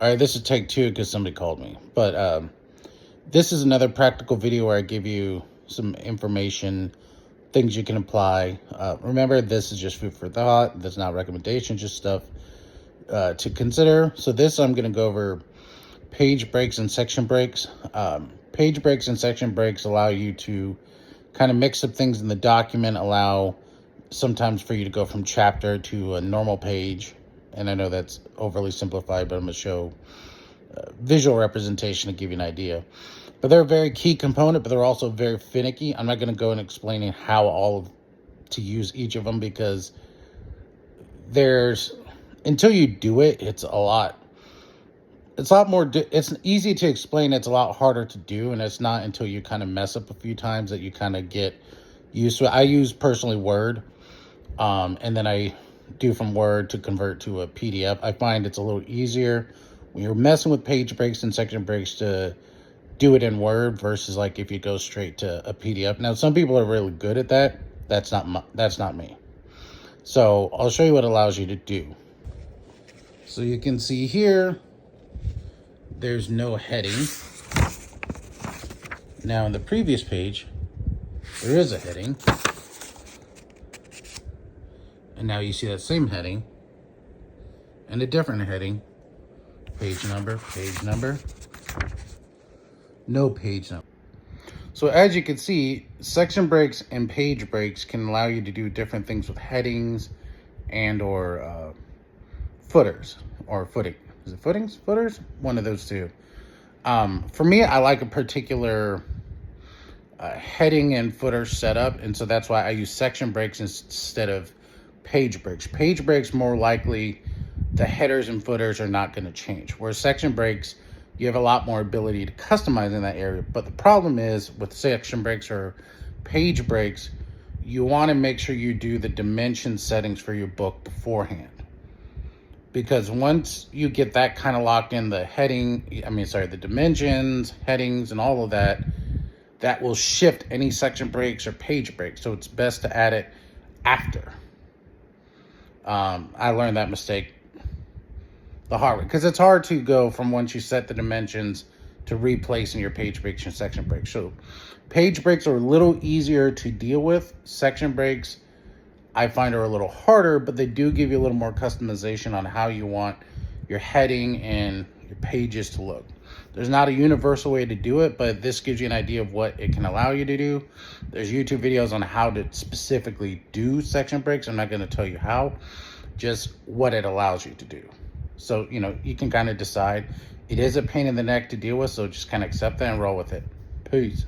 All right, this is take two because somebody called me. But this is another practical video where I give you some information, things you can apply. Remember, this is just food for thought. That's not recommendation, just stuff to consider. So this, I'm going to go over page breaks and section breaks. Page breaks and section breaks allow you to kind of mix up things in the document, allow sometimes for you to go from chapter to a normal page. And I know that's overly simplified, but I'm going to show visual representation to give you an idea. But they're a very key component, but they're also very finicky. I'm not going to go and explaining how to use each of them, because until you do it, it's a lot more, it's easy to explain, it's a lot harder to do, and it's not until you kind of mess up a few times that you kind of get used to it. I use personally Word, and then I do from Word to convert to a PDF. I find it's a little easier when you're messing with page breaks and section breaks to do it in Word versus like if you go straight to a PDF. Now, some people are really good at that. That's not me. So I'll show you what it allows you to do. So you can see here, there's no heading. Now in the previous page, there is a heading. And now you see that same heading and a different heading. Page number, no page number. So as you can see, section breaks and page breaks can allow you to do different things with headings and or footers or footing. Is it footings? Footers? One of those two. For me, I like a particular heading and footer setup, and so that's why I use section breaks instead of page breaks. Page breaks, more likely, the headers and footers are not going to change. Whereas section breaks, you have a lot more ability to customize in that area. But the problem is with section breaks or page breaks, you want to make sure you do the dimension settings for your book beforehand. Because once you get that kind of locked in, the dimensions, headings, and all of that, that will shift any section breaks or page breaks. So it's best to add it after. I learned that mistake the hard way, because it's hard to go from once you set the dimensions to replacing your page breaks and section breaks. So page breaks are a little easier to deal with. Section breaks, I find, are a little harder, but they do give you a little more customization on how you want your heading and your pages to look. There's not a universal way to do it, but this gives you an idea of what it can allow you to do. There's YouTube videos on how to specifically do section breaks. I'm not going to tell you how, just what it allows you to do. So, you can kind of decide. It is a pain in the neck to deal with, so just kind of accept that and roll with it. Peace.